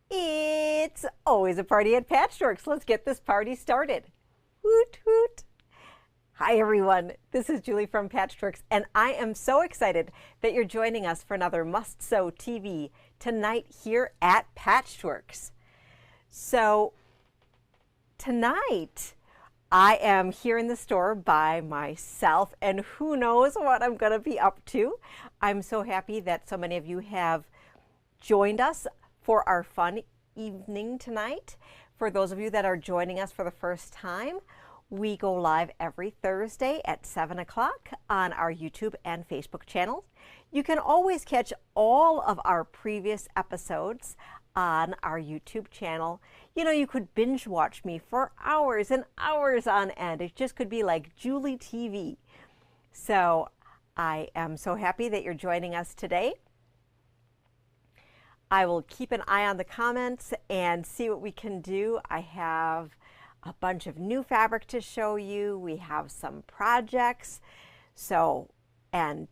It's always a party at Patchworks. Let's get this party started. Hoot, hoot. Hi, everyone. This is Julie from Patchworks, and I am so excited that you're joining us for another Must Sew TV tonight here at Patchworks. So, tonight, I am here in the store by myself, and who knows what I'm going to be up to. I'm so happy that so many of you have joined us for our fun evening tonight. For those of you that are joining us for the first time, we go live every Thursday at 7 o'clock on our YouTube and Facebook channels. You can always catch all of our previous episodes on our YouTube channel. You know, you could binge watch me for hours and hours on end. It just could be like Julie TV. So I am so happy that you're joining us today. I will keep an eye on the comments and see what we can do. I have a bunch of new fabric to show you. We have some projects, and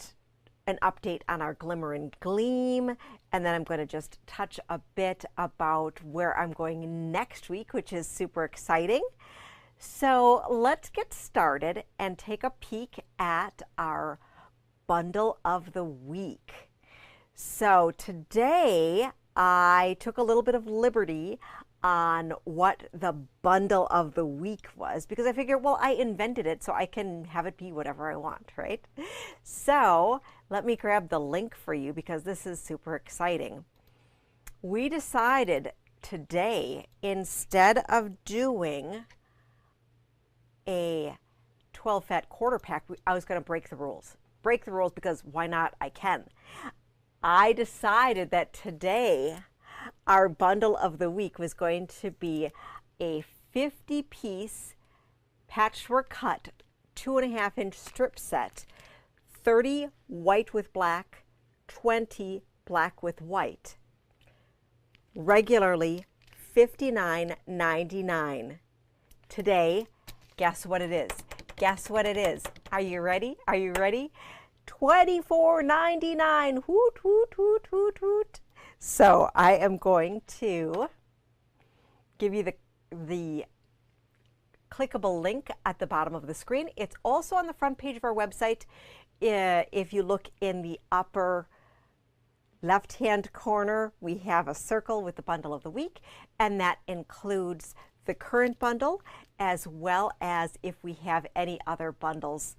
an update on our Glimmer and Gleam. And then I'm going to just touch a bit about where I'm going next week, which is super exciting. So let's get started and take a peek at our bundle of the week. So today I took a little bit of liberty on what the bundle of the week was, because I figured, well, I invented it, so I can have it be whatever I want, right? So let me grab the link for you because this is super exciting. We decided today, instead of doing a 12 fat quarter pack, I was going to break the rules. Break the rules because why not? I can. I decided that today our bundle of the week was going to be a 50-piece patchwork cut 2.5-inch strip set, 30 white with black, 20 black with white. Regularly $59.99. Today, guess what it is? Guess what it is? Are you ready? Are you ready? $24.99. Hoot, hoot, hoot, hoot, hoot. So I am going to give you the clickable link at the bottom of the screen. It's also on the front page of our website. If you look in the upper left-hand corner, we have a circle with the bundle of the week, and that includes the current bundle as well as if we have any other bundles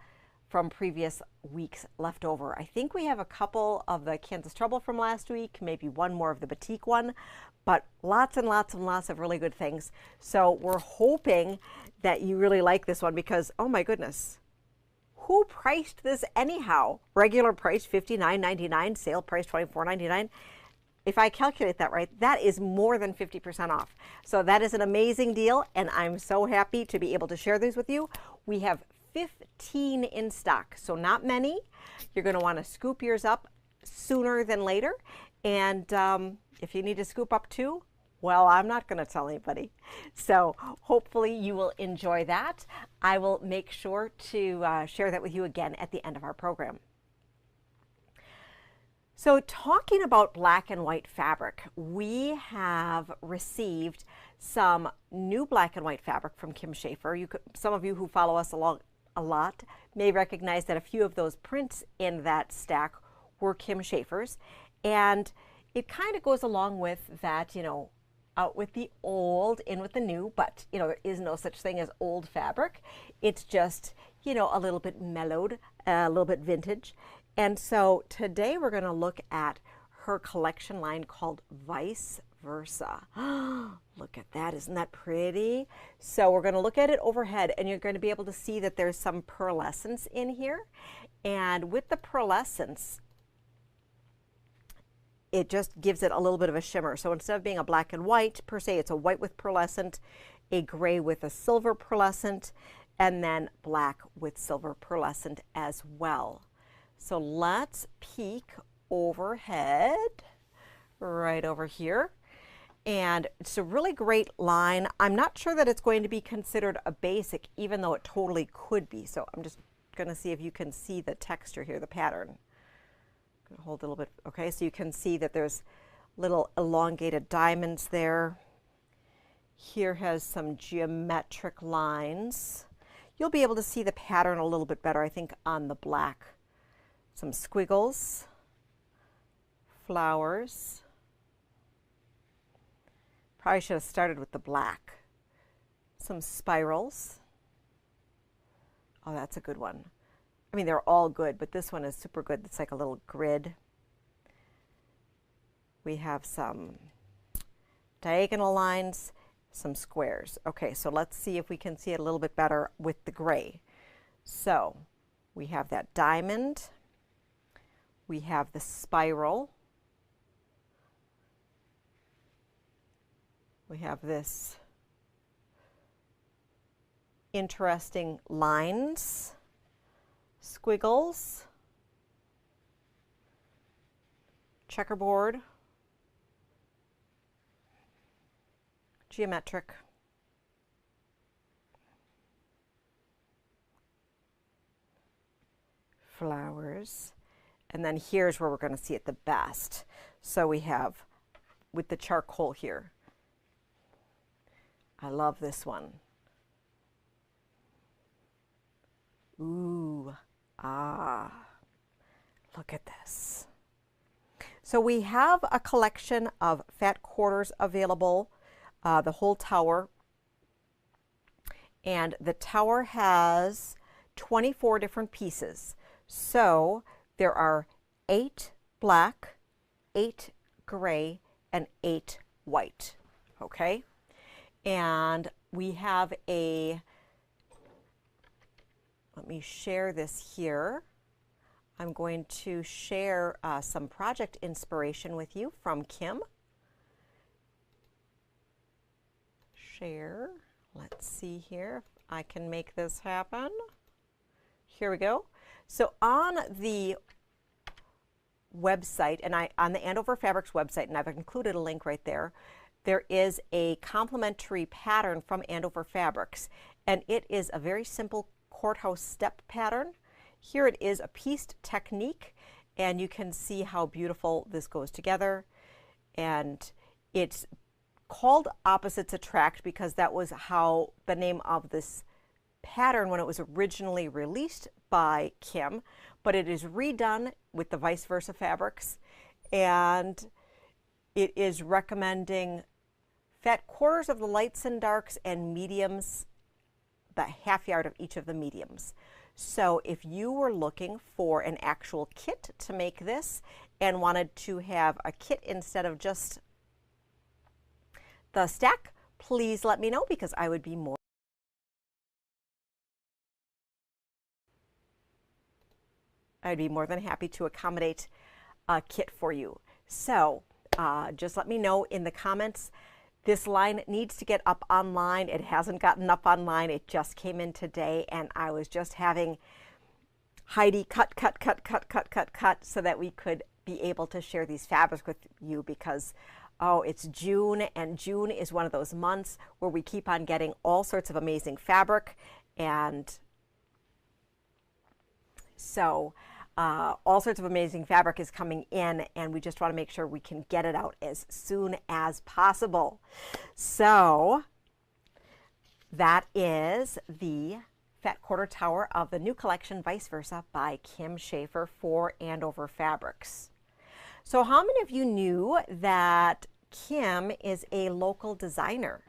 from previous weeks left over. I think we have a couple of the Kansas Trouble from last week, maybe one more of the Batik one, but lots and lots and lots of really good things. So we're hoping that you really like this one because, oh my goodness, who priced this anyhow? Regular price $59.99, sale price $24.99. If I calculate that right, that is more than 50% off. So that is an amazing deal, and I'm so happy to be able to share these with you. We have 15 in stock, so not many. You're going to want to scoop yours up sooner than later. And if you need to scoop up two, well, I'm not going to tell anybody. So hopefully you will enjoy that. I will make sure to share that with you again at the end of our program. So talking about black and white fabric, we have received some new black and white fabric from Kim Schafer. Some of you who follow us along a lot may recognize that a few of those prints in that stack were Kim Schafer's, and it kind of goes along with that, you know, out with the old, in with the new, but you know, there is no such thing as old fabric. It's just, you know, a little bit mellowed, a little bit vintage. And so today we're going to look at her collection line called Vice Versa. Look at that, isn't that pretty? So we're going to look at it overhead, and you're going to be able to see that there's some pearlescence in here. And with the pearlescence, it just gives it a little bit of a shimmer. So instead of being a black and white per se, it's a white with pearlescent, a gray with a silver pearlescent, and then black with silver pearlescent as well. So let's peek overhead, right over here. And it's a really great line. I'm not sure that it's going to be considered a basic, even though it totally could be. So I'm just going to see if you can see the texture here, the pattern. I'm going to hold a little bit. Okay, so you can see that there's little elongated diamonds there. Here has some geometric lines. You'll be able to see the pattern a little bit better, I think, on the black. Some squiggles, flowers. Probably should have started with the black. Some spirals. Oh, that's a good one. I mean, they're all good, but this one is super good. It's like a little grid. We have some diagonal lines, some squares. Okay, so let's see if we can see it a little bit better with the gray. So we have that diamond. We have the spiral. We have this interesting lines, squiggles, checkerboard, geometric, flowers, and then here's where we're going to see it the best. So we have with the charcoal here. I love this one. Ooh, ah, look at this. So we have a collection of fat quarters available, the whole tower. And the tower has 24 different pieces. So there are 8 black, 8 gray, and 8 white, okay? And we have a, let me share this here. I'm going to share some project inspiration with you from Kim. Share. Let's see here if I can make this happen. Here we go. So on the website, and on the Andover Fabrics website, and I've included a link right there, there is a complimentary pattern from Andover Fabrics, and it is a very simple courthouse step pattern. Here it is a pieced technique, and you can see how beautiful this goes together. And it's called Opposites Attract because that was how the name of this pattern when it was originally released by Kim, but it is redone with the Vice Versa fabrics, and it is recommending fat quarters of the lights and darks and mediums, the half yard of each of the mediums. So if you were looking for an actual kit to make this and wanted to have a kit instead of just the stack, please let me know because I would be more than happy to accommodate a kit for you. So just let me know in the comments. This line needs to get up online. It hasn't gotten up online. It just came in today, and I was just having Heidi cut so that we could be able to share these fabrics with you because, oh, it's June, and June is one of those months where we keep on getting all sorts of amazing fabric. And so all sorts of amazing fabric is coming in, and we just want to make sure we can get it out as soon as possible. So that is the Fat Quarter Tower of the new collection Vice Versa by Kim Schaefer for Andover Fabrics. So how many of you knew that Kim is a local designer?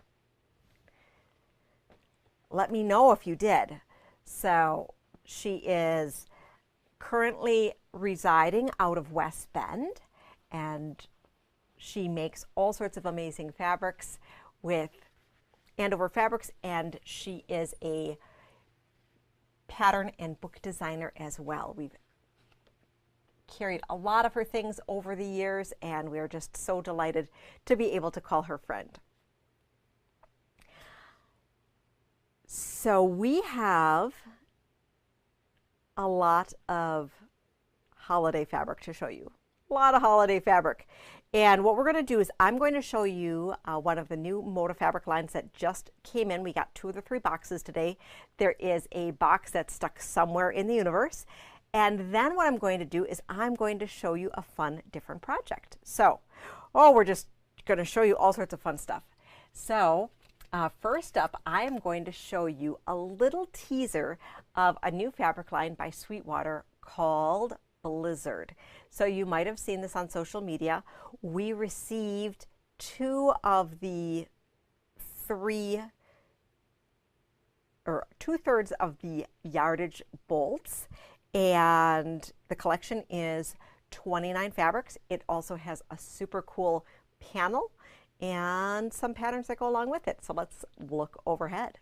Let me know if you did. So she is currently residing out of West Bend, and she makes all sorts of amazing fabrics with Andover Fabrics, and she is a pattern and book designer as well. We've carried a lot of her things over the years, and we're just so delighted to be able to call her friend. So we have a lot of holiday fabric to show you. A lot of holiday fabric. And what we're going to do is I'm going to show you one of the new Moda fabric lines that just came in. We got 2 of the 3 boxes today. There is a box that's stuck somewhere in the universe. And then what I'm going to do is I'm going to show you a fun, different project. So Oh, we're just going to show you all sorts of fun stuff. So first up, I am going to show you a little teaser of a new fabric line by Sweetwater called Blizzard. So you might have seen this on social media. We received 2 of the 3 or 2/3 of the yardage bolts, and the collection is 29 fabrics. It also has a super cool panel and some patterns that go along with it. So let's look overhead.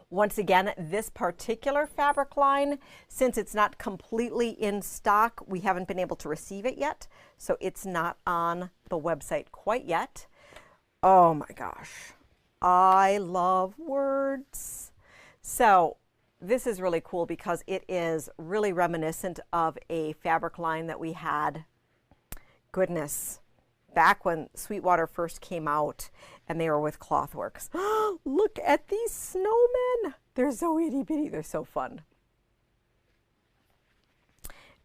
Once again, this particular fabric line, since it's not completely in stock, we haven't been able to receive it yet. So it's not on the website quite yet. Oh my gosh, I love words. So this is really cool because it is really reminiscent of a fabric line that we had, goodness, back when Sweetwater first came out and they were with Clothworks. Look at these snowmen. They're so itty bitty. They're so fun.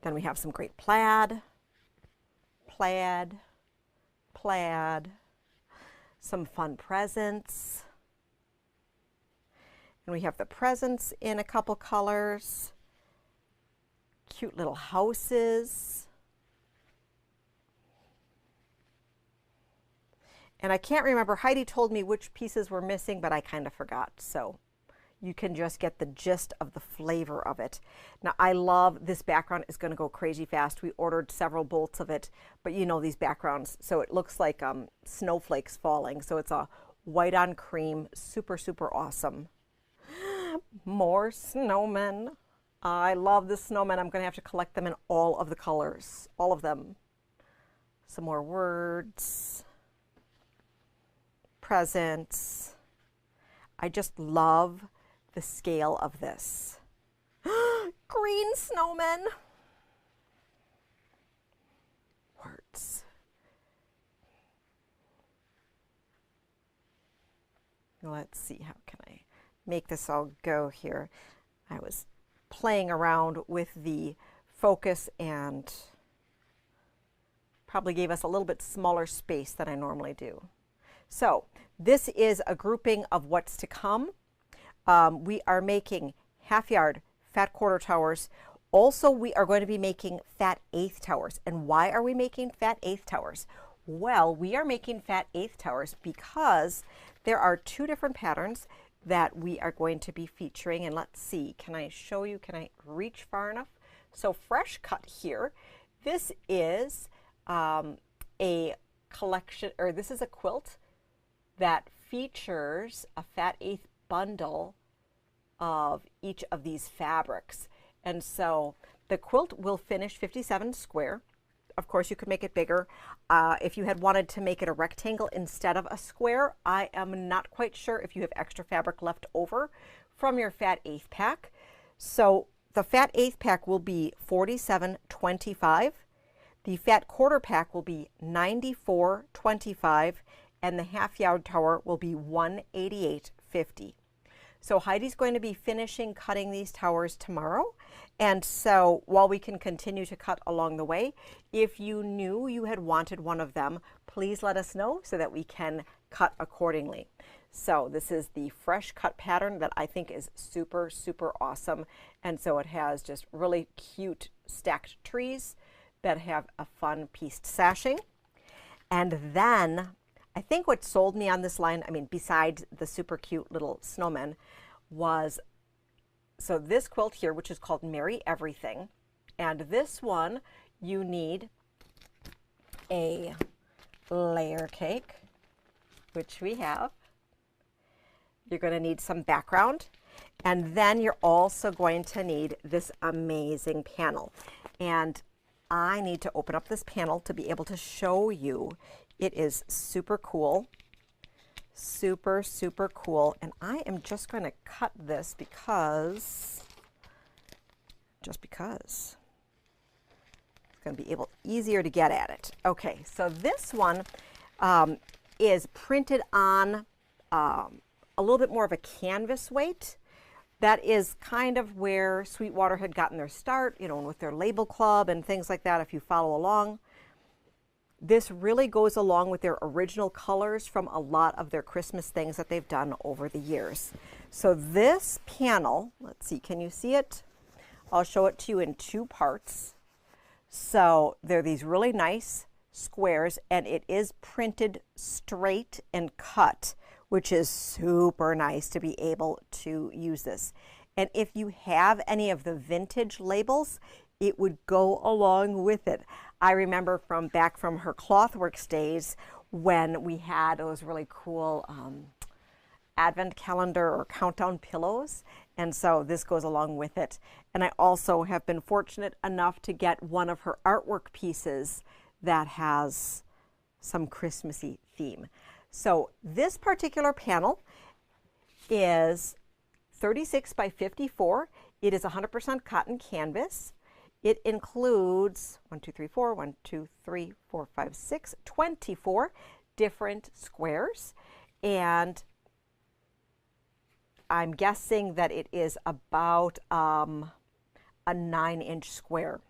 Then we have some great plaid, plaid, plaid, some fun presents. And we have the presents in a couple colors, cute little houses. And I can't remember, Heidi told me which pieces were missing, but I kind of forgot. So you can just get the gist of the flavor of it. Now I love this background. Is going to go crazy fast. We ordered several bolts of it, but you know these backgrounds. So it looks like snowflakes falling. So it's a white on cream, super, super awesome. More snowmen. I love the snowmen. I'm going to have to collect them in all of the colors, all of them. Some more words. Presents. I just love the scale of this. Green snowmen. Words. Let's see, how can I make this all go here? I was playing around with the focus and probably gave us a little bit smaller space than I normally do. So this is a grouping of what's to come. We are making half yard fat quarter towers. Also, we are going to be making fat eighth towers. And why are we making fat eighth towers? Well, we are making fat eighth towers because there are 2 different patterns that we are going to be featuring. And let's see, can I show you? Can I reach far enough? So fresh cut here. This is a collection, or this is a quilt that features a fat eighth bundle of each of these fabrics. And so the quilt will finish 57 square. Of course, you could make it bigger. If you had wanted to make it a rectangle instead of a square, I am not quite sure if you have extra fabric left over from your fat eighth pack. So the fat eighth pack will be 47.25. The fat quarter pack will be 94.25. And the half yard tower will be 188.50. So Heidi's going to be finishing cutting these towers tomorrow. And so while we can continue to cut along the way, if you knew you had wanted one of them, please let us know so that we can cut accordingly. So this is the fresh cut pattern that I think is super, super awesome. And so it has just really cute stacked trees that have a fun pieced sashing. And then I think what sold me on this line, I mean, besides the super cute little snowmen, was, so this quilt here, which is called Merry Everything. And this one, you need a layer cake, which we have. You're going to need some background. And then you're also going to need this amazing panel. And I need to open up this panel to be able to show you. It is super cool, super, super cool. And I am just going to cut this because, just because. It's going to be easier to get at it. Okay, so this one is printed on a little bit more of a canvas weight. That is kind of where Sweetwater had gotten their start, you know, with their label club and things like that, if you follow along. This really goes along with their original colors from a lot of their Christmas things that they've done over the years. So this panel, let's see, can you see it? I'll show it to you in two parts. So they're these really nice squares, and it is printed straight and cut, which is super nice to be able to use this. And if you have any of the vintage labels, it would go along with it. I remember back from her Clothworks days when we had those really cool advent calendar or countdown pillows, and so this goes along with it. And I also have been fortunate enough to get one of her artwork pieces that has some Christmassy theme. So this particular panel is 36 by 54. It is 100% cotton canvas. It includes 24 different squares, and I'm guessing that it is about a 9-inch square,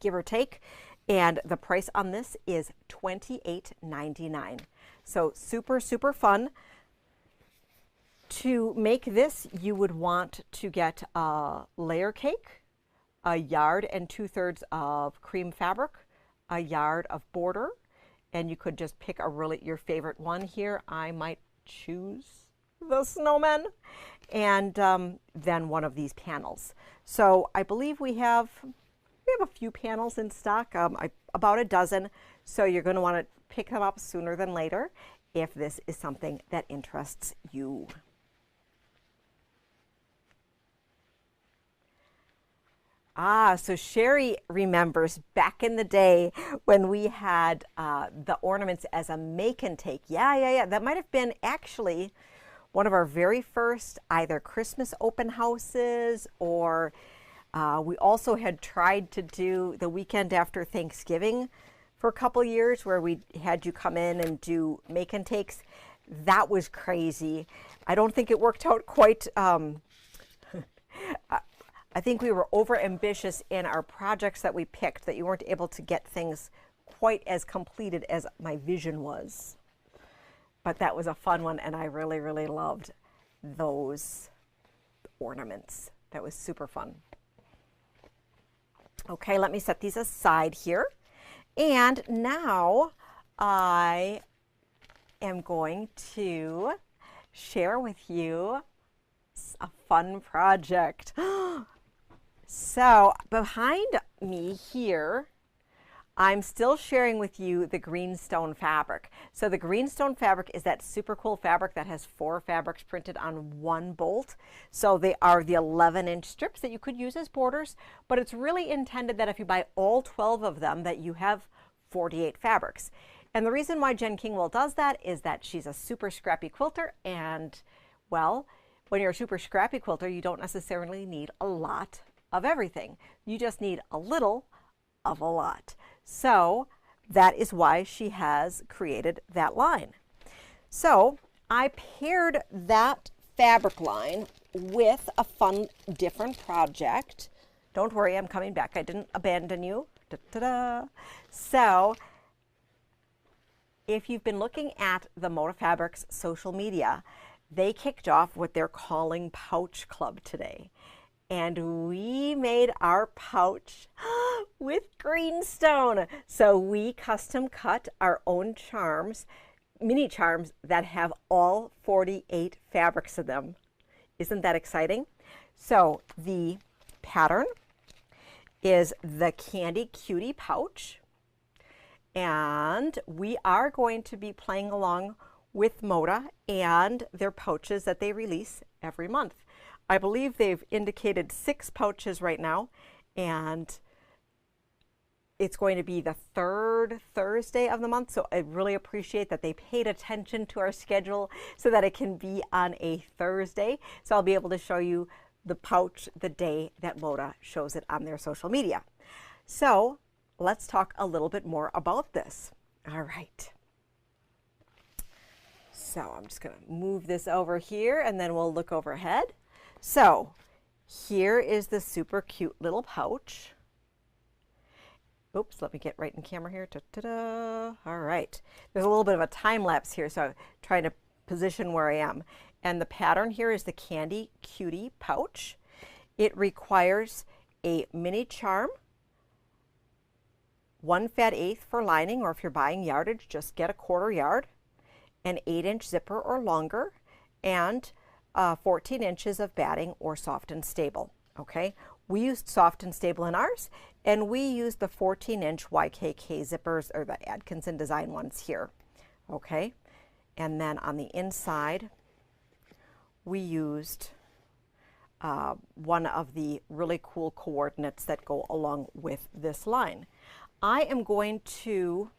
give or take. And the price on this is $28.99. So super, super fun. To make this, you would want to get a layer cake, 1 2/3 of cream fabric, 1 yard of border, and you could just pick your favorite one here. I might choose the snowman, and then one of these panels. So I believe we have a few panels in stock, about a dozen. So you're going to want to pick them up sooner than later if this is something that interests you. So Sherry remembers back in the day when we had the ornaments as a make and take. Yeah. That might have been actually one of our very first either Christmas open houses, or we also had tried to do the weekend after Thanksgiving for a couple years where we had you come in and do make and takes. That was crazy. I don't think it worked out quite. I think we were over ambitious in our projects that we picked, that you weren't able to get things quite as completed as my vision was. But that was a fun one, and I really, really loved those ornaments. That was super fun. Okay, let me set these aside here. And now I am going to share with you a fun project. So behind me here, I'm still sharing with you the greenstone fabric. So the greenstone fabric is that super cool fabric that has 4 fabrics printed on 1 bolt. So they are the 11-inch strips that you could use as borders, but it's really intended that if you buy all 12 of them, that you have 48 fabrics. And the reason why Jen Kingwell does that is that she's a super scrappy quilter, and well, when you're a super scrappy quilter, you don't necessarily need a lot of everything. You just need a little of a lot. So that is why she has created that line. So I paired that fabric line with a fun, different project. Don't worry, I'm coming back. I didn't abandon you. Da-da-da. So if you've been looking at the Moda Fabrics social media, they kicked off what they're calling Pouch Club today. And we made our pouch with greenstone. So we custom cut our own charms, mini charms that have all 48 fabrics in them. Isn't that exciting? So the pattern is the Candy Cutie pouch. And we are going to be playing along with Moda and their pouches that they release every month. I believe they've indicated 6 pouches right now, and it's going to be the 3rd Thursday of the month. So I really appreciate that they paid attention to our schedule so that it can be on a Thursday. So I'll be able to show you the pouch the day that Moda shows it on their social media. So let's talk a little bit more about this. All right. So I'm just going to move this over here, and then we'll look overhead. So here is the super cute little pouch. Oops, let me get right in camera here. Ta-da-da. All right. There's a little bit of a time lapse here, so I'm trying to position where I am. And the pattern here is the Candy Cutie pouch. It requires a mini charm, 1 fat/8 for lining, or if you're buying yardage, just get a 1/4 yard, an 8-inch zipper or longer, and 14 inches of batting or soft and stable. Okay, we used soft and stable in ours, and we used the 14-inch YKK zippers, or the Atkinson design ones here. Okay, and then on the inside, we used one of the really cool coordinates that go along with this line. I am going to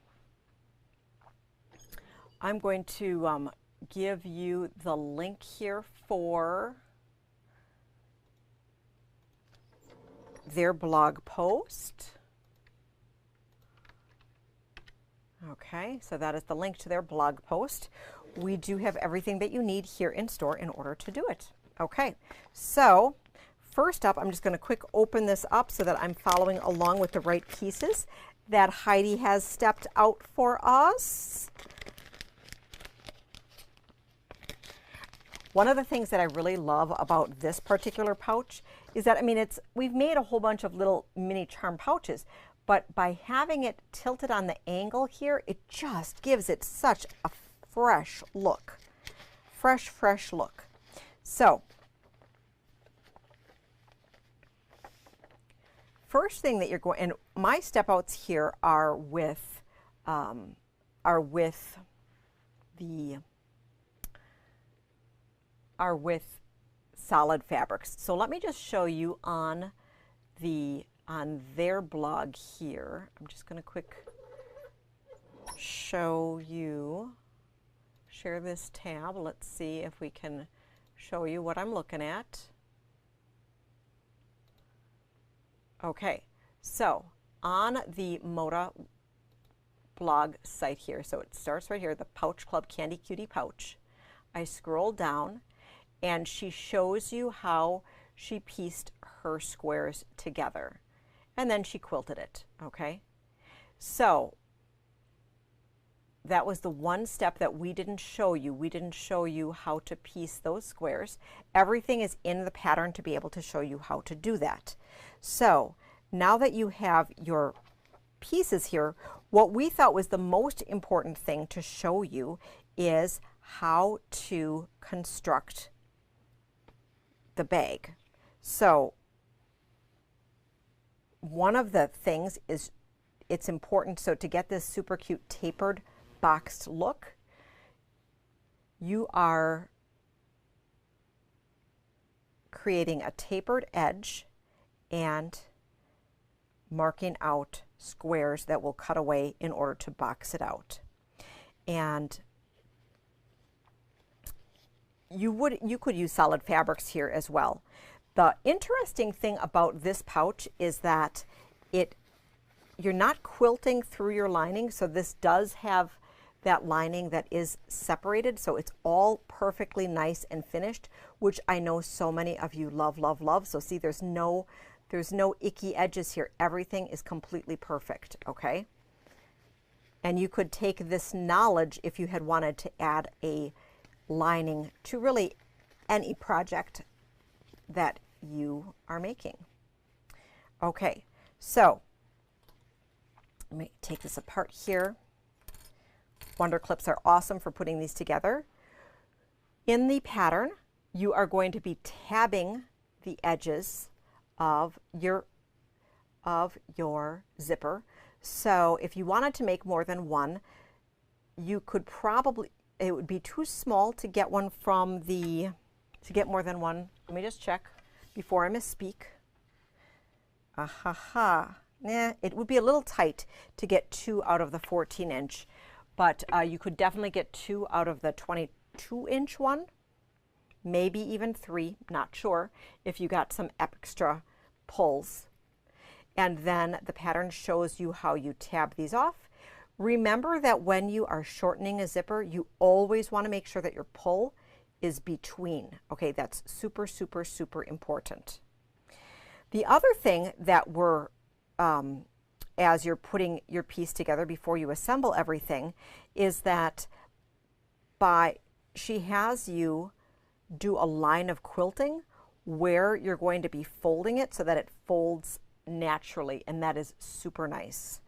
give you the link here for their blog post. Okay, so that is the link to their blog post. We do have everything that you need here in store in order to do it. Okay, so first up, I'm just going to quick open this up so that I'm following along with the right pieces that Heidi has stepped out for us. One of the things that I really love about this particular pouch is that, I mean, we've made a whole bunch of little mini charm pouches, but by having it tilted on the angle here, it just gives it such a fresh look. Fresh look. So, first thing that you're going, and my step outs here are with solid fabrics. So let me just show you on their blog here. I'm just going to quick show you, share this tab. Let's see if we can show you what I'm looking at. Okay, so on the Moda blog site here, so it starts right here, the Pouch Club Candy Cutie pouch. I scroll down and she shows you how she pieced her squares together, and then she quilted it. Okay, so that was the one step that we didn't show you. We didn't show you how to piece those squares. Everything is in the pattern to be able to show you how to do that. So now that you have your pieces here, what we thought was the most important thing to show you is how to construct the bag. So one of the things is it's important, so to get this super cute tapered boxed look, you are creating a tapered edge and marking out squares that will cut away in order to box it out. And you could use solid fabrics here as well. The interesting thing about this pouch is that you're not quilting through your lining, so this does have that lining that is separated, so it's all perfectly nice and finished, which I know so many of you love, love, love. So see, there's no icky edges here. Everything is completely perfect, okay? And you could take this knowledge if you had wanted to add a lining to really any project that you are making. Okay, so let me take this apart here. Wonder clips are awesome for putting these together. In the pattern, you are going to be tabbing the edges of your zipper. So if you wanted to make more than one, you could probably, it would be too small to get one from to get more than one. Let me just check before I misspeak. Nah, it would be a little tight to get 2 out of the 14-inch, but you could definitely get 2 out of the 22-inch one, maybe even 3, not sure, if you got some extra pulls. And then the pattern shows you how you tab these off. Remember that when you are shortening a zipper, you always want to make sure that your pull is between. Okay, that's super, super, super important. The other thing that we're as you're putting your piece together before you assemble everything is that she has you do a line of quilting where you're going to be folding it so that it folds naturally, and that is super nice.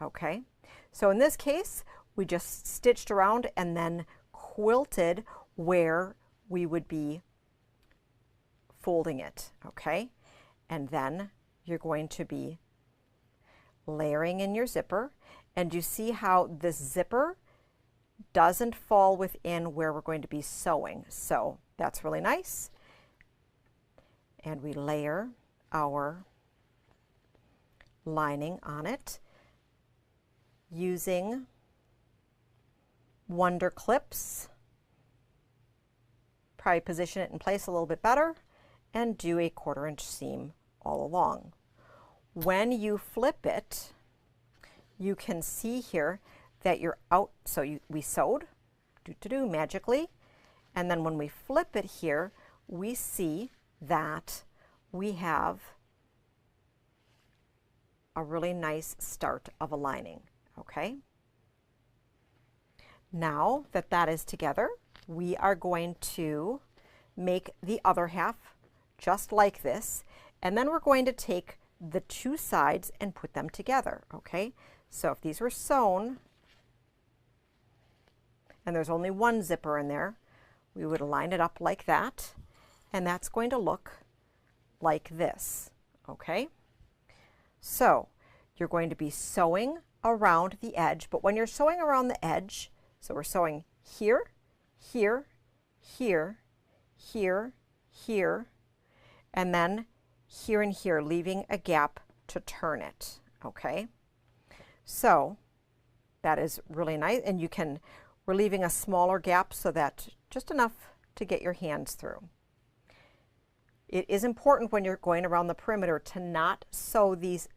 Okay, so in this case we just stitched around and then quilted where we would be folding it. Okay, and then you're going to be layering in your zipper, and you see how this zipper doesn't fall within where we're going to be sewing, so that's really nice. And we layer our lining on it using Wonder Clips. Probably position it in place a little bit better and do a 1/4 inch seam all along. When you flip it, you can see here that you're out, so we sewed magically, and then when we flip it here, we see that we have a really nice start of a lining. Okay, now that that is together, we are going to make the other half just like this, and then we're going to take the 2 sides and put them together. Okay, so if these were sewn and there's only one zipper in there, we would line it up like that, and that's going to look like this. Okay, so you're going to be sewing around the edge, but when you're sewing around the edge, so we're sewing here, here, here, here, here, and then here and here, leaving a gap to turn it. Okay, so that is really nice, and we're leaving a smaller gap so that just enough to get your hands through. It is important when you're going around the perimeter to not sew these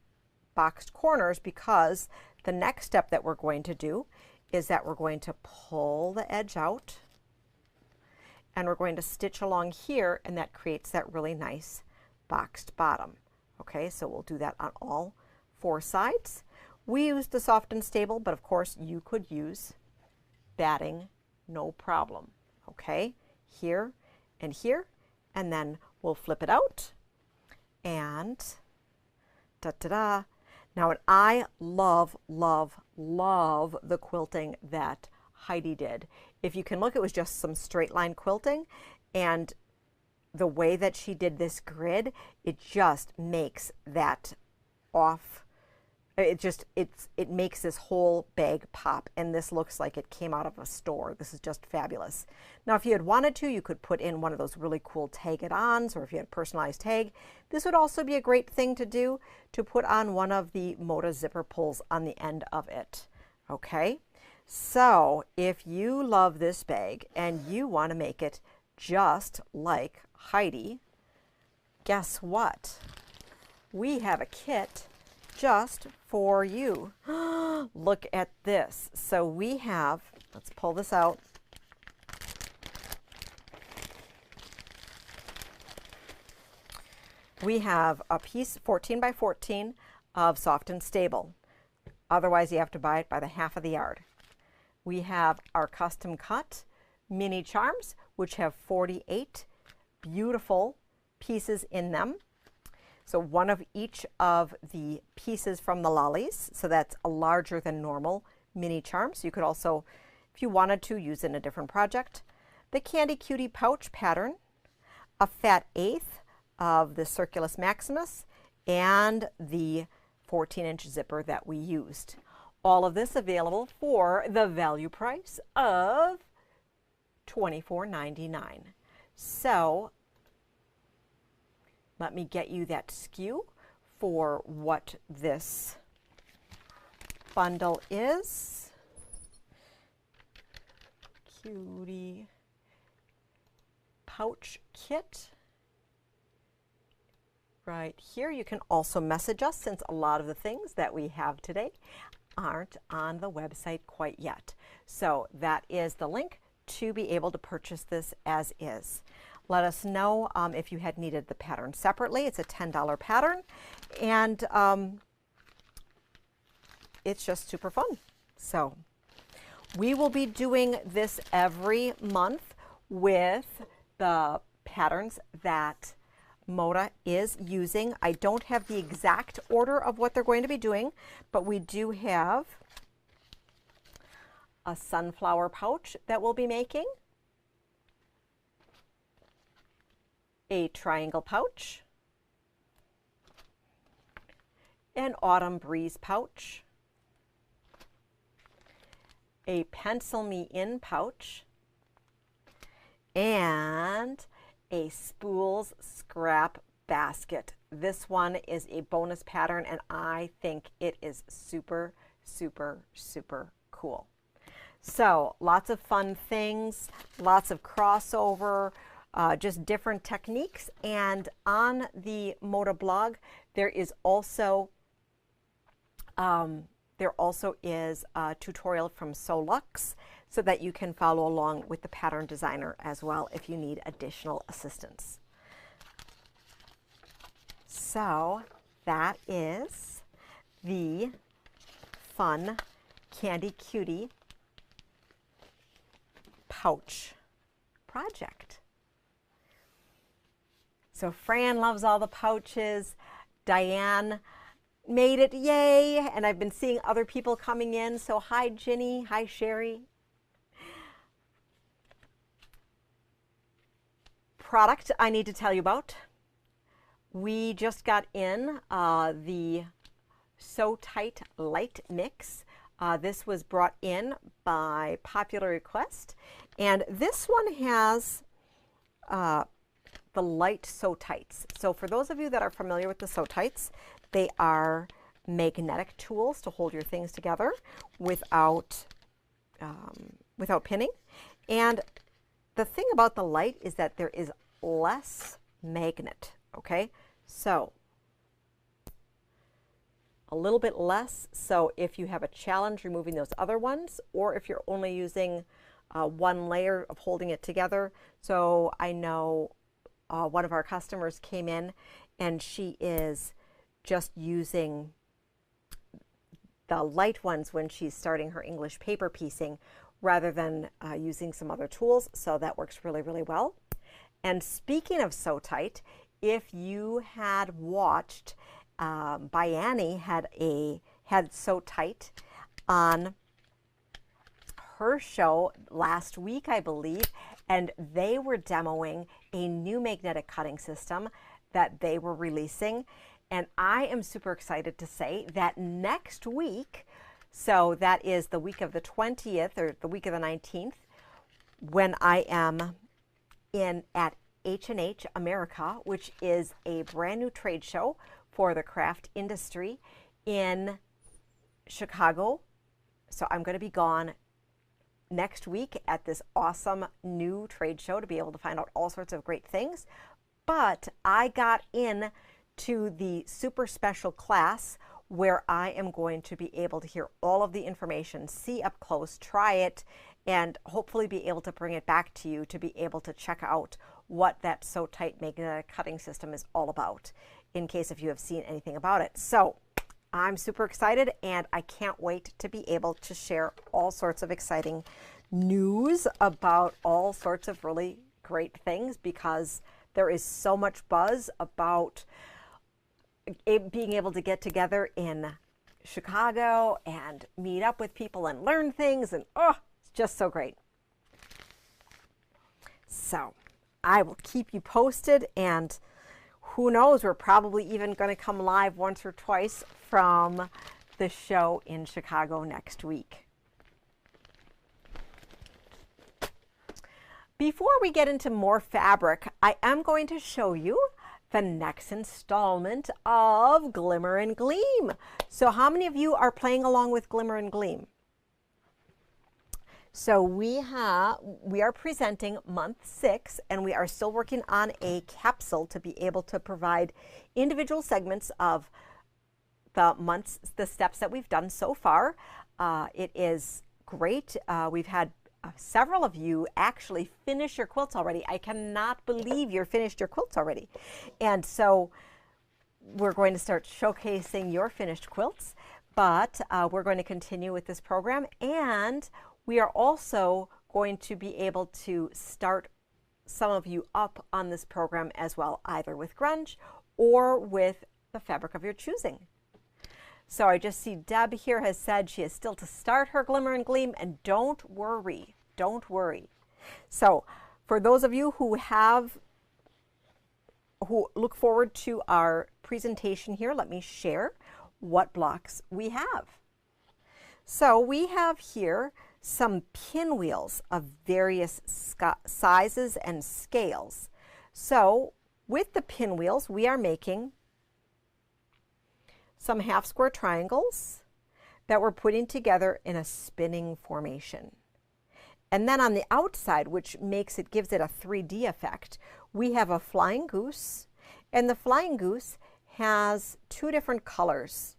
boxed corners, because the next step that we're going to do is that we're going to pull the edge out and we're going to stitch along here, and that creates that really nice boxed bottom. Okay, so we'll do that on all 4 sides. We use the Soft and Stable, but of course you could use batting, no problem. Okay, here and here, and then we'll flip it out, and da-da-da. Now, and I love, love, love the quilting that Heidi did. If you can look, it was just some straight line quilting, and the way that she did this grid, it just makes that off. It makes this whole bag pop, and this looks like it came out of a store. This is just fabulous. Now, if you had wanted to, you could put in one of those really cool tag-it-ons, or if you had a personalized tag, this would also be a great thing to do, to put on one of the Moda zipper pulls on the end of it. Okay, so if you love this bag and you want to make it just like Heidi, guess what? We have a kit just for you. Look at this. So we have, let's pull this out. We have a piece 14 by 14 of Soft and Stable. Otherwise, you have to buy it by the half of the yard. We have our custom cut mini charms, which have 48 beautiful pieces in them. So one of each of the pieces from the lollies, so that's a larger than normal mini charms. You could also, if you wanted to, use it in a different project. The Candy Cutie pouch pattern, a fat 1/8 of the Circulus Maximus, and the 14-inch zipper that we used. All of this available for the value price of $24.99. So let me get you that SKU for what this bundle is. Cutie pouch kit. Right here. You can also message us, since a lot of the things that we have today aren't on the website quite yet. So that is the link to be able to purchase this as is. Let us know if you had needed the pattern separately. It's a $10 pattern, and it's just super fun. So we will be doing this every month with the patterns that Moda is using. I don't have the exact order of what they're going to be doing, but we do have a sunflower pouch that we'll be making, a triangle pouch, an autumn breeze pouch, a pencil me in pouch, and a spools scrap basket. This one is a bonus pattern and I think it is super, super, super cool. So lots of fun things, lots of crossover, just different techniques. And on the Moda blog, there also is a tutorial from Solux so that you can follow along with the pattern designer as well if you need additional assistance. So that is the fun Candy Cutie pouch project. So Fran loves all the pouches. Diane made it, yay! And I've been seeing other people coming in. So hi Ginny, hi Sherry. Product I need to tell you about. We just got in the So Tight Light Mix. This was brought in by popular request. And this one has the light So Tights. So for those of you that are familiar with the So Tights, they are magnetic tools to hold your things together without pinning. And the thing about the light is that there is less magnet, okay? So a little bit less. So if you have a challenge removing those other ones, or if you're only using one layer of holding it together. So I know one of our customers came in and she is just using the light ones when she's starting her English paper piecing rather than using some other tools. So that works really, really well. And speaking of So Tight, if you had watched Biani had So Tight on her show last week, I believe, and they were demoing a new magnetic cutting system that they were releasing. And I am super excited to say that next week, so that is the week of the 20th or the week of the 19th, when I am at H&H America, which is a brand new trade show for the craft industry in Chicago. So I'm going to be gone next week at this awesome new trade show to be able to find out all sorts of great things. But I got in to the super special class where I am going to be able to hear all of the information, see up close, try it, and hopefully be able to bring it back to you to be able to check out what that So Tight magnetic cutting system is all about, in case if you have seen anything about it. So I'm super excited and I can't wait to be able to share all sorts of exciting news about all sorts of really great things, because there is so much buzz about being able to get together in Chicago and meet up with people and learn things, and oh, it's just so great. So I will keep you posted, and who knows, we're probably even going to come live once or twice from the show in Chicago next week. Before we get into more fabric, I am going to show you the next installment of Glimmer and Gleam. So how many of you are playing along with Glimmer and Gleam? So we are presenting month 6, and we are still working on a capsule to be able to provide individual segments of the steps that we've done so far. It is great. We've had several of you actually finish your quilts already. I cannot believe you're finished your quilts already. And so we're going to start showcasing your finished quilts. but we're going to continue with this program, and we are also going to be able to start some of you up on this program as well, either with grunge or with the fabric of your choosing. So I just see Deb here has said she is still to start her Glimmer and Gleam, and don't worry, don't worry. So for those of you who look forward to our presentation here, let me share what blocks we have. So we have here some pinwheels of various sizes and scales. So with the pinwheels, we are making some half square triangles that we're putting together in a spinning formation. And then on the outside, which gives it a 3D effect, we have a flying goose, and the flying goose has two different colors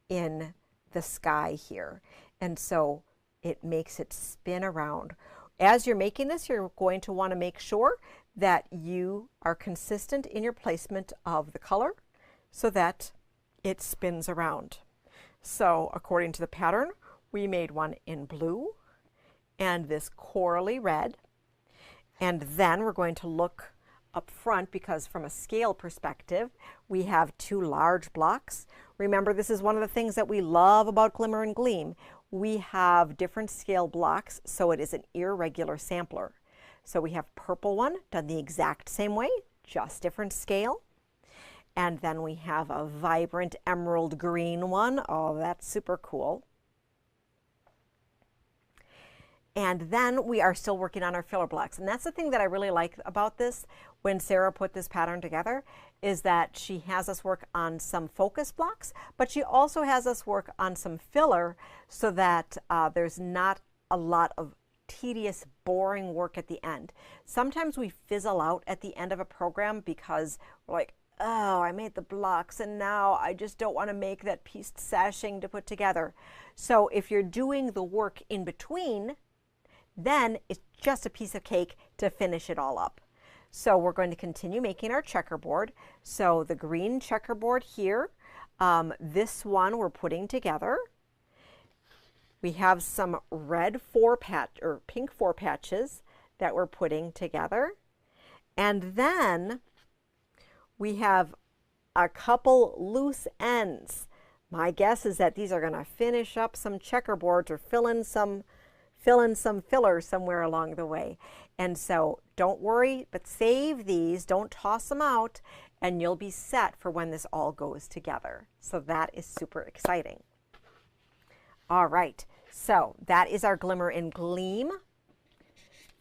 in the sky here. And so it makes it spin around. As you're making this, you're going to want to make sure that you are consistent in your placement of the color so that it spins around. So according to the pattern, we made one in blue and this corally red. And then we're going to look up front, because from a scale perspective, we have two large blocks. Remember, this is one of the things that we love about Glimmer and Gleam. We have different scale blocks, so it is an irregular sampler. So we have purple one done the exact same way, just different scale. And then we have a vibrant emerald green one. Oh, that's super cool. And then we are still working on our filler blocks. And that's the thing that I really like about this when Sarah put this pattern together, is that she has us work on some focus blocks, but she also has us work on some filler so that there's not a lot of tedious, boring work at the end. Sometimes we fizzle out at the end of a program because we're like, oh, I made the blocks and now I just don't want to make that pieced sashing to put together. So if you're doing the work in between, then it's just a piece of cake to finish it all up. So we're going to continue making our checkerboard. So the green checkerboard here, this one we're putting together. We have some red pink 4 patches that we're putting together. And then we have a couple loose ends. My guess is that these are going to finish up some checkerboards or fill in some filler somewhere along the way. And so don't worry, but save these, don't toss them out, and you'll be set for when this all goes together. So that is super exciting. All right, so that is our Glimmer and Gleam.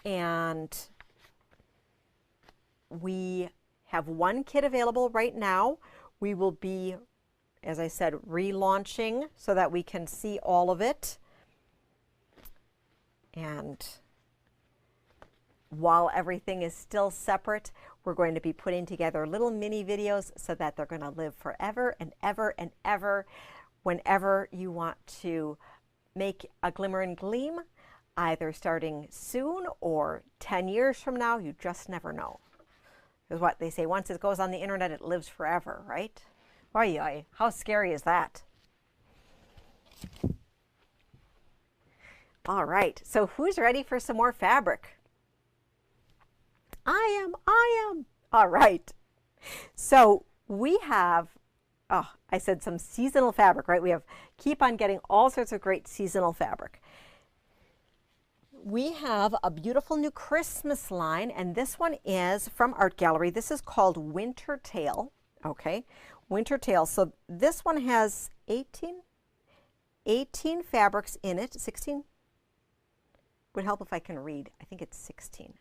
And we have one kit available right now. We will be, as I said, relaunching so that we can see all of it. And while everything is still separate, we're going to be putting together little mini videos so that they're going to live forever and ever and ever. Whenever you want to make a Glimmer and Gleam, either starting soon or 10 years from now, you just never know. Because what they say, once it goes on the internet, it lives forever, right? Oy, how scary is that? All right, so who's ready for some more fabric? I am. All right. So we have, I said some seasonal fabric, right? We keep on getting all sorts of great seasonal fabric. We have a beautiful new Christmas line, and this one is from Art Gallery. This is called Winter Tale, okay? Winter Tale. So this one has 18 fabrics in it, 16. Would help if I can read. I think it's 16.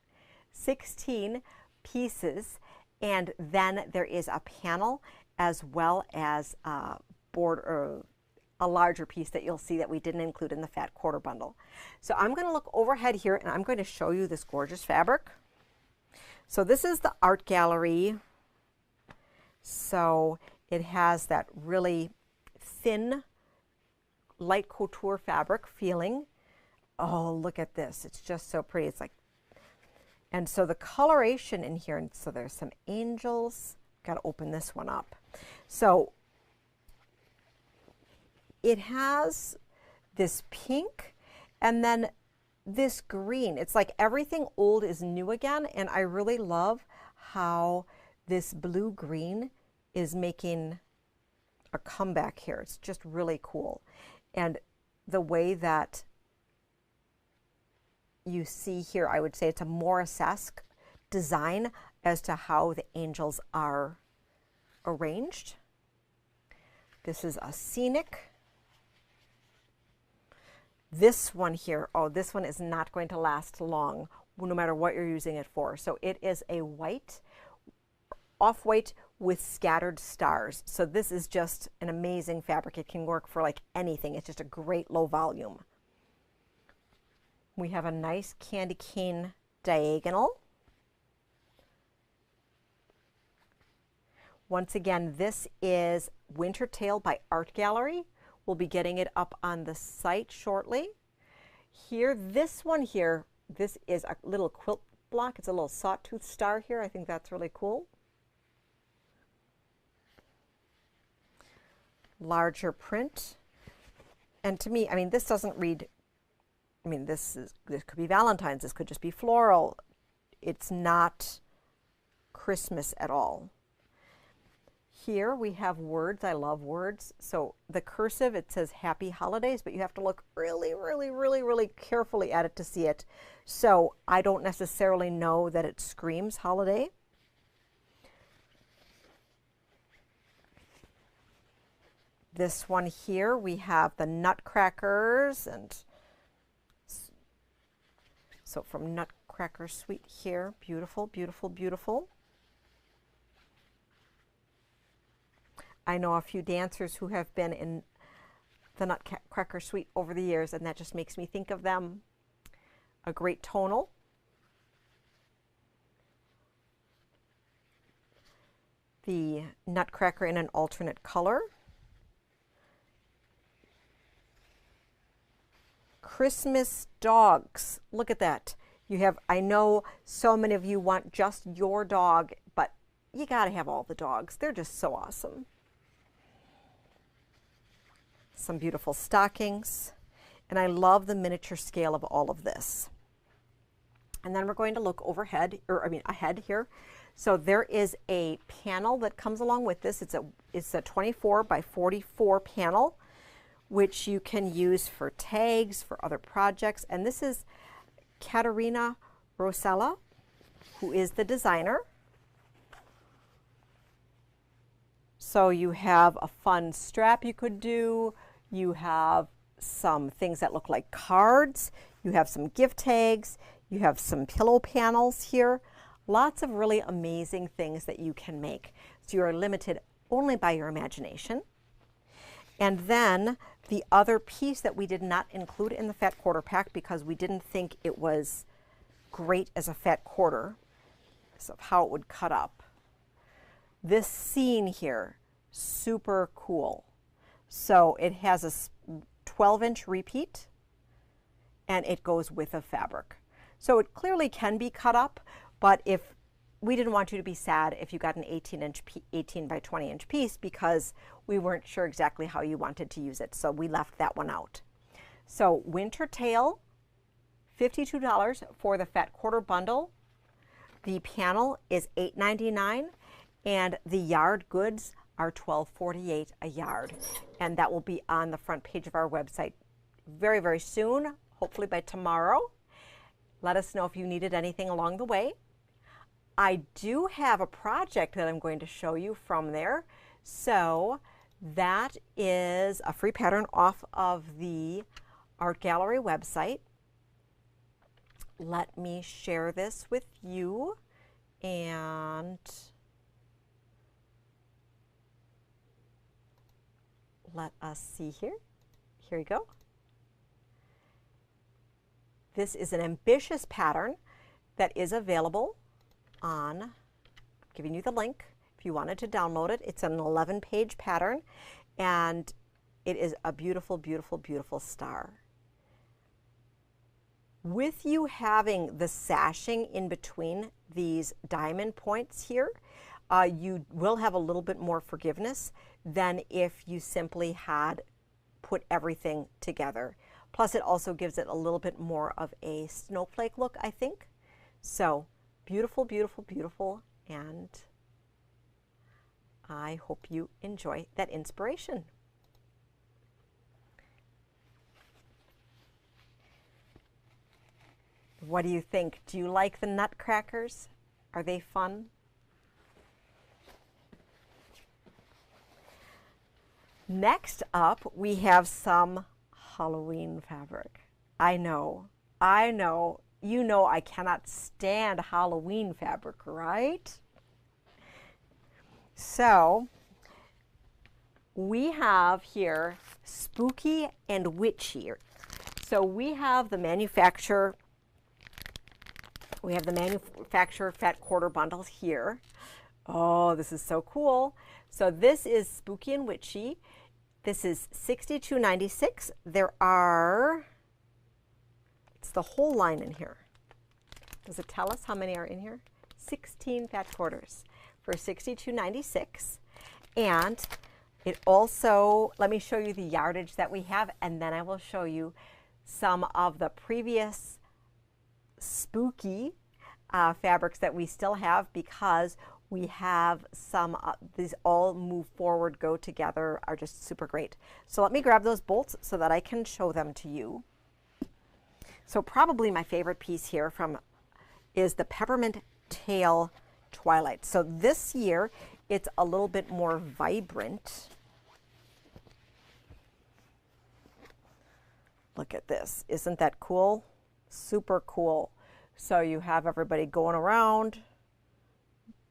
16 pieces, and then there is a panel as well as a larger piece that you'll see that we didn't include in the fat quarter bundle. So I'm going to look overhead here and I'm going to show you this gorgeous fabric. So this is the Art Gallery. So it has that really thin, light couture fabric feeling. Oh, look at this. It's just so pretty. It's like, and so the coloration in here, and so there's some angels. Got to open this one up. So it has this pink and then this green. It's like everything old is new again, and I really love how this blue-green is making a comeback here. It's just really cool. And the way that you see here, I would say it's a Morris-esque design as to how the angels are arranged. This is a scenic. This one here, oh, this one is not going to last long, no matter what you're using it for. So it is a white, off-white with scattered stars. So this is just an amazing fabric. It can work for like anything. It's just a great low volume. We have a nice candy cane diagonal. Once again, this is Wintertale by Art Gallery. We'll be getting it up on the site shortly. Here, this one here, this is a little quilt block. It's a little sawtooth star here. I think that's really cool. Larger print. And to me, I mean, this doesn't read, I mean, this could be Valentine's. This could just be floral. It's not Christmas at all. Here we have words. I love words. So the cursive, it says Happy Holidays, but you have to look really, really, really, really carefully at it to see it. So I don't necessarily know that it screams holiday. This one here, we have the Nutcrackers, and so from Nutcracker Suite here, beautiful, beautiful, beautiful. I know a few dancers who have been in the Nutcracker Suite over the years, and that just makes me think of them. A great tonal. The Nutcracker in an alternate color. Christmas dogs. Look at that. You have, I know so many of you want just your dog, but you got to have all the dogs. They're just so awesome. Some beautiful stockings, and I love the miniature scale of all of this. And then we're going to look overhead, or I mean ahead here. So there is a panel that comes along with this. It's a 24 by 44 panel, which you can use for tags, for other projects. And this is Katerina Rosella, who is the designer. So you have a fun strap you could do. You have some things that look like cards. You have some gift tags. You have some pillow panels here. Lots of really amazing things that you can make. So you are limited only by your imagination. And then the other piece that we did not include in the fat quarter pack because we didn't think it was great as a fat quarter, so how it would cut up. This scene here, super cool. So it has a 12-inch repeat, and it goes with a fabric. So it clearly can be cut up, but if we didn't want you to be sad if you got an 18 by 20 inch piece because we weren't sure exactly how you wanted to use it. So we left that one out. So Wintertale, $52 for the fat quarter bundle. The panel is $8.99, and the yard goods are $12.48 a yard. And that will be on the front page of our website very, very soon, hopefully by tomorrow. Let us know if you needed anything along the way. I do have a project that I'm going to show you from there. So that is a free pattern off of the Art Gallery website. Let me share this with you, and let us see here. Here you go. This is an ambitious pattern that is available on, I'm giving you the link if you wanted to download it. It's an 11-page pattern, and it is a beautiful, beautiful, beautiful star. With you having the sashing in between these diamond points here, you will have a little bit more forgiveness than if you simply had put everything together. Plus it also gives it a little bit more of a snowflake look, I think. So beautiful, beautiful, beautiful, and I hope you enjoy that inspiration. What do you think? Do you like the nutcrackers? Are they fun? Next up, we have some Halloween fabric. I know, you know I cannot stand Halloween fabric, right? So, we have here Spooky and Witchy. So we have the manufacturer fat quarter bundles here. Oh, this is so cool. So this is Spooky and Witchy. This is $62.96. There are, it's the whole line in here. Does it tell us how many are in here? 16 fat quarters for $62.96. And it also, let me show you the yardage that we have, and then I will show you some of the previous spooky fabrics that we still have, because we have some, these all move forward, go together, are just super great. So let me grab those bolts so that I can show them to you. So probably my favorite piece here is the Peppermint Tail Twilight. So this year it's a little bit more vibrant. Look at this, isn't that cool? Super cool. So you have everybody going around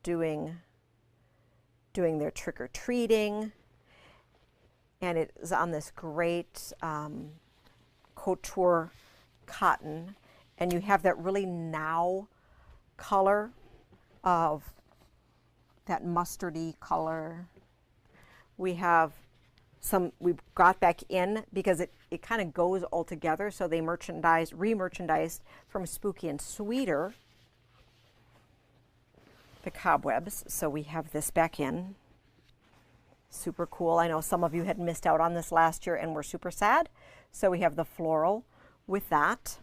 doing their trick-or-treating, and it is on this great couture cotton, and you have that really now color of that mustardy color. We have some we've got back in because it kind of goes all together, so they re-merchandised from Spooky and Sweeter the cobwebs, so we have this back in. Super cool. I know some of you had missed out on this last year and were super sad, so we have the floral with that.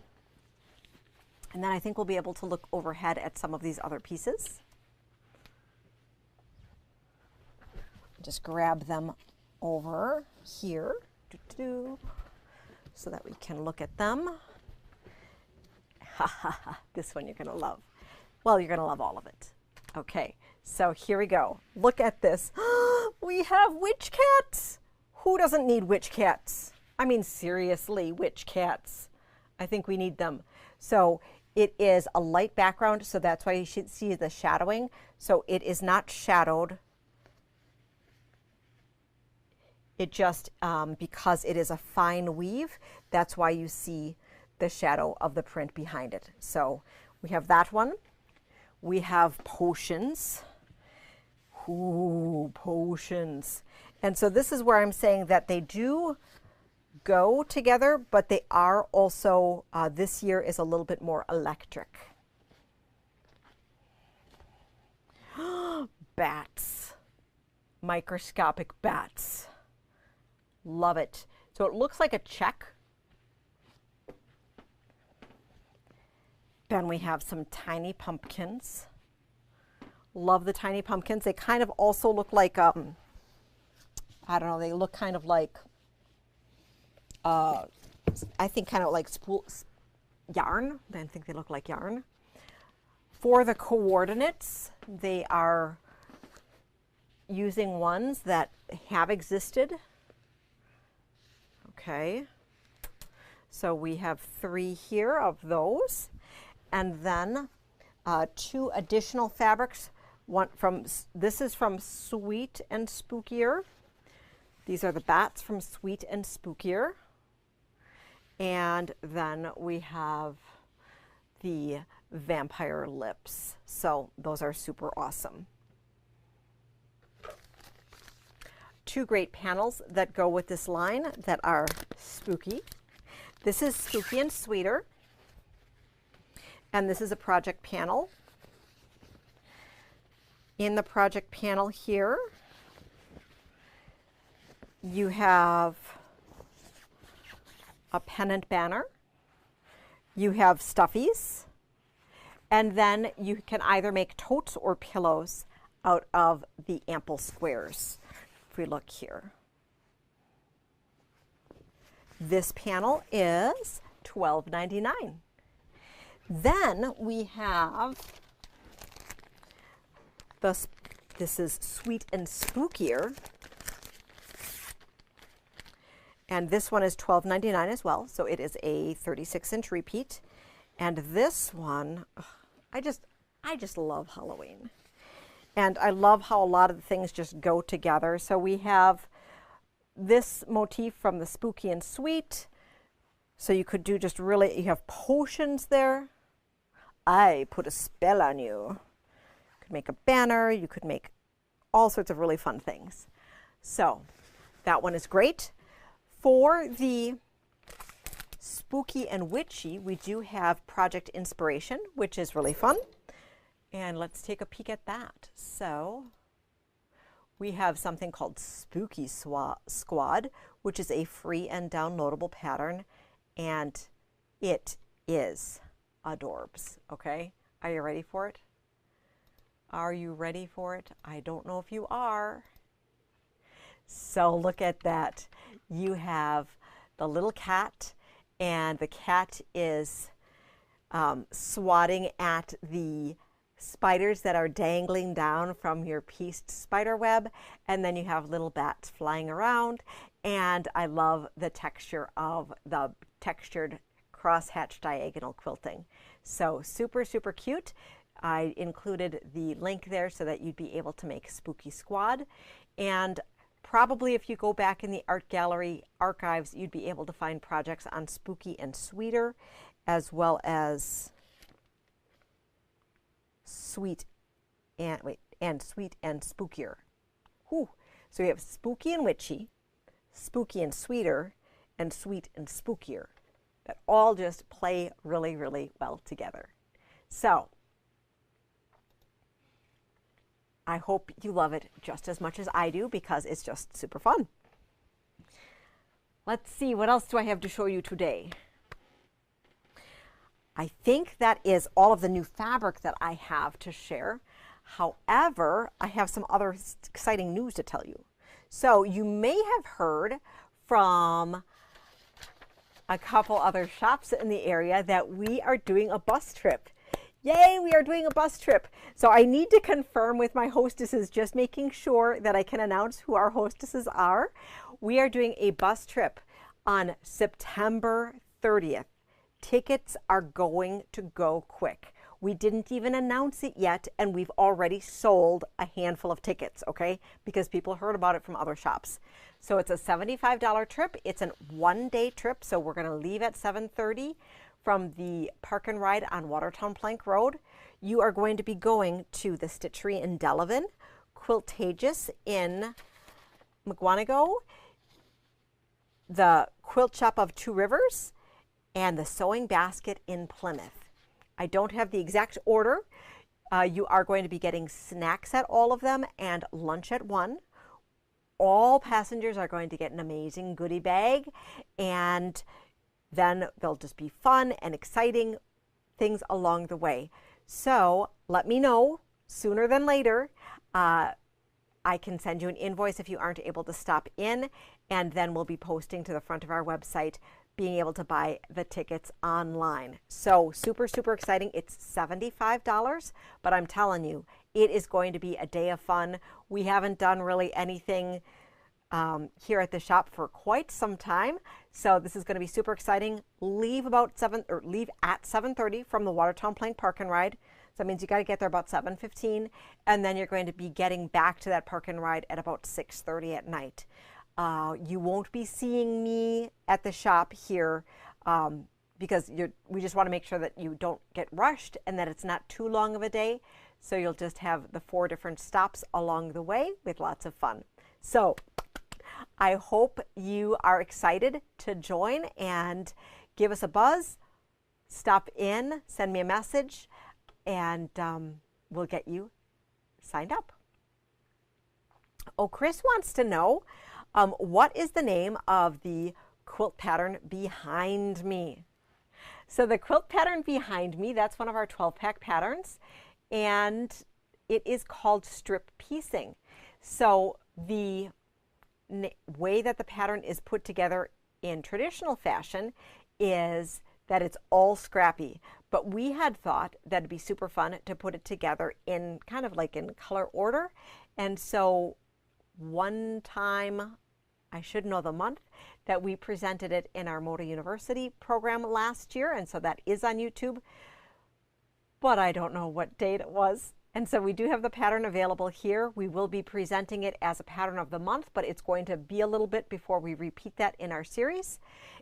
And then I think we'll be able to look overhead at some of these other pieces. Just grab them over here so that we can look at them. Ha ha ha, this one you're going to love. Well, you're going to love all of it. Okay, so here we go. Look at this. We have witch cats. Who doesn't need witch cats? I mean, seriously, witch cats. I think we need them. So it is a light background, so that's why you should see the shadowing. So it is not shadowed. It just, because it is a fine weave, that's why you see the shadow of the print behind it. So we have that one. We have potions. Ooh, potions. And so this is where I'm saying that they do go together, but they are also, this year is a little bit more electric. Bats. Microscopic bats. Love it. So it looks like a check. Then we have some tiny pumpkins. Love the tiny pumpkins. They kind of also look like, I don't know, they look kind of like, I think kind of like yarn. I think they look like yarn. For the coordinates, they are using ones that have existed. Okay. So we have 3 here of those. And then 2 additional fabrics. This is from Sweet and Spookier. These are the bats from Sweet and Spookier. And then we have the vampire lips. So those are super awesome. 2 great panels that go with this line that are spooky. This is Spooky and Sweeter. And this is a project panel. In the project panel here, you have a pennant banner. You have stuffies. And then you can either make totes or pillows out of the ample squares. If we look here. This panel is $12.99. Then we have this is Sweet and Spookier. And this one is $12.99 as well. So it is a 36-inch repeat. And this one, I just love Halloween. And I love how a lot of the things just go together. So we have this motif from the Spooky and Sweet. So you could do just really, you have potions there. I put a spell on you. You could make a banner. You could make all sorts of really fun things. So that one is great. For the Spooky and Witchy, we do have Project Inspiration, which is really fun. And let's take a peek at that. So we have something called Spooky Squad, which is a free and downloadable pattern. And it is adorbs, okay? Are you ready for it? Are you ready for it? I don't know if you are. So look at that. You have the little cat, and the cat is swatting at the spiders that are dangling down from your pieced spider web, and then you have little bats flying around. And I love the texture of the textured crosshatch diagonal quilting. So super, super cute. I included the link there so that you'd be able to make Spooky Squad. And probably if you go back in the art gallery archives, you'd be able to find projects on Spooky and Sweeter, as well as Sweet and Sweet and Spookier. Whew. So we have Spooky and Witchy, Spooky and Sweeter, and Sweet and Spookier, that all just play really, really well together. So I hope you love it just as much as I do, because it's just super fun. Let's see, what else do I have to show you today? I think that is all of the new fabric that I have to share. However, I have some other exciting news to tell you. So you may have heard from a couple other shops in the area that we are doing a bus trip. Yay, we are doing a bus trip. So I need to confirm with my hostesses, just making sure that I can announce who our hostesses are. We are doing a bus trip on September 30th. Tickets are going to go quick. We didn't even announce it yet, and we've already sold a handful of tickets, okay? Because people heard about it from other shops. So it's a $75 trip. It's a one-day trip, so we're going to leave at 7:30 from the Park and Ride on Watertown Plank Road. You are going to be going to the Stitchery in Delavan, Quiltagious in McGuanago, the Quilt Shop of Two Rivers, and the Sewing Basket in Plymouth. I don't have the exact order. You are going to be getting snacks at all of them and lunch at one. All passengers are going to get an amazing goodie bag, and then there'll just be fun and exciting things along the way. So let me know sooner than later. I can send you an invoice if you aren't able to stop in, and then we'll be posting to the front of our website, being able to buy the tickets online. So super, super exciting. It's $75, but I'm telling you, it is going to be a day of fun. We haven't done really anything here at the shop for quite some time. So this is going to be super exciting. Leave at 7:30 from the Watertown Plank Park and Ride. So that means you got to get there about 7:15, and then you're going to be getting back to that Park and Ride at about 6:30 at night. You won't be seeing me at the shop here because we just want to make sure that you don't get rushed and that it's not too long of a day. So you'll just have the 4 different stops along the way with lots of fun. So I hope you are excited to join and give us a buzz. Stop in, send me a message, and we'll get you signed up. Oh, Chris wants to know, what is the name of the quilt pattern behind me. So the quilt pattern behind me, that's one of our 12-pack patterns, and it is called strip piecing. So the way that the pattern is put together in traditional fashion is that it's all scrappy, but we had thought that it'd be super fun to put it together in kind of like in color order. And so one time, I should know the month, that we presented it in our Moda University program last year, and so that is on YouTube, but I don't know what date it was. And so we do have the pattern available here. We will be presenting it as a pattern of the month, but it's going to be a little bit before we repeat that in our series.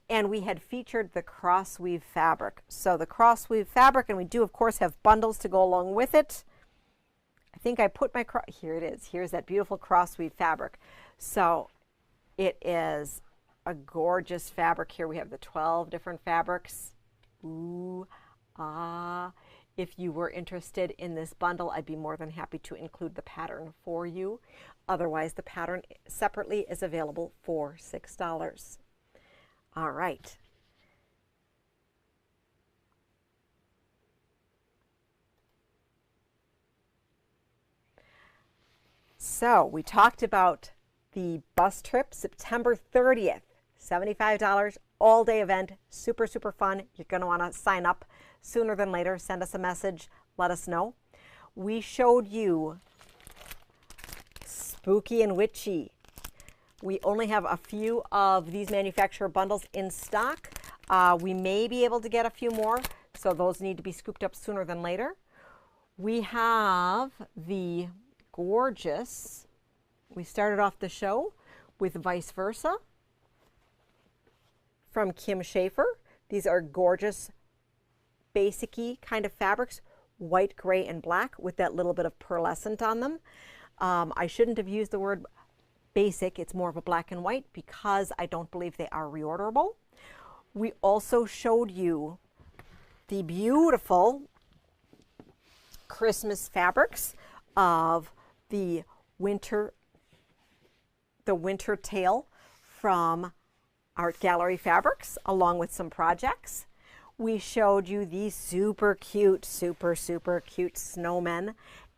And we had featured the crossweave fabric. So the crossweave fabric, and we do of course have bundles to go along with it. I think I put my, here it is. Here's that beautiful crossweave fabric. So it is a gorgeous fabric here. We have the 12 different fabrics. Ooh, ah. If you were interested in this bundle, I'd be more than happy to include the pattern for you. Otherwise, the pattern separately is available for $6. All right. So we talked about the bus trip, September 30th, $75, all-day event, super, super fun. You're going to want to sign up sooner than later. Send us a message, let us know. We showed you Spooky and Witchy. We only have a few of these manufacturer bundles in stock. We may be able to get a few more, so those need to be scooped up sooner than later. We have the gorgeous, we started off the show with Vice Versa from Kim Schafer. These are gorgeous, basic-y kind of fabrics, white, gray, and black with that little bit of pearlescent on them. I shouldn't have used the word basic. It's more of a black and white because I don't believe they are reorderable. We also showed you the beautiful Christmas fabrics of the winter tail from Art Gallery Fabrics, along with some projects. We showed you these super cute snowmen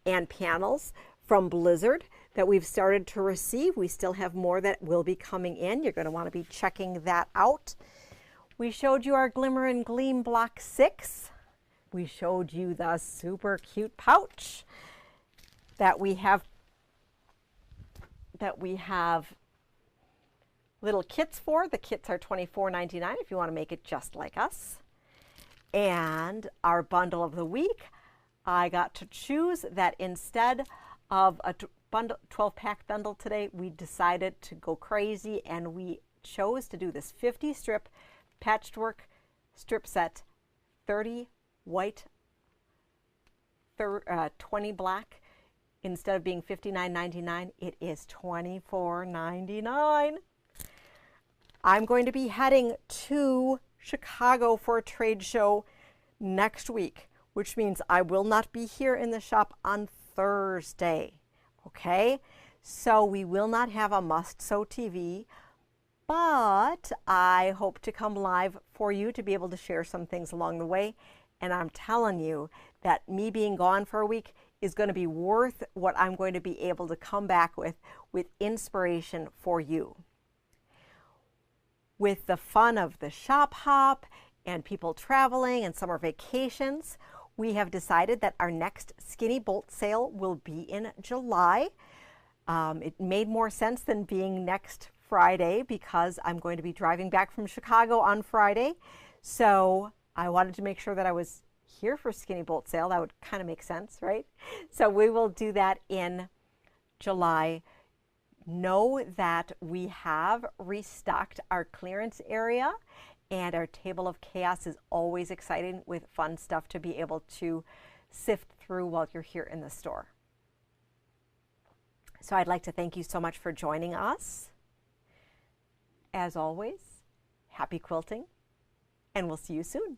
and panels from Blizzard that we've started to receive. We still have more that will be coming in. You're going to want to be checking that out. We showed you our Glimmer and Gleam Block 6. We showed you the super cute pouch that we have little kits for. The kits are $24.99 if you want to make it just like us. And our bundle of the week, I got to choose that instead of a 12-pack bundle today, we decided to go crazy and we chose to do this 50 strip patchwork strip set, 30 white, 20 black. Instead of being $59.99, it is $24.99. I'm going to be heading to Chicago for a trade show next week, which means I will not be here in the shop on Thursday. Okay, so we will not have a Must Sew TV, but I hope to come live for you to be able to share some things along the way. And I'm telling you that me being gone for a week is going to be worth what I'm going to be able to come back with inspiration for you. With the fun of the shop hop and people traveling and summer vacations, we have decided that our next Skinny Bolt sale will be in July. It made more sense than being next Friday because I'm going to be driving back from Chicago on Friday. So I wanted to make sure that I was here for Skinny Bolt sale. That would kind of make sense, right? So we will do that in July. Know that we have restocked our clearance area, and our Table of Chaos is always exciting with fun stuff to be able to sift through while you're here in the store. So I'd like to thank you so much for joining us. As always, happy quilting, and we'll see you soon.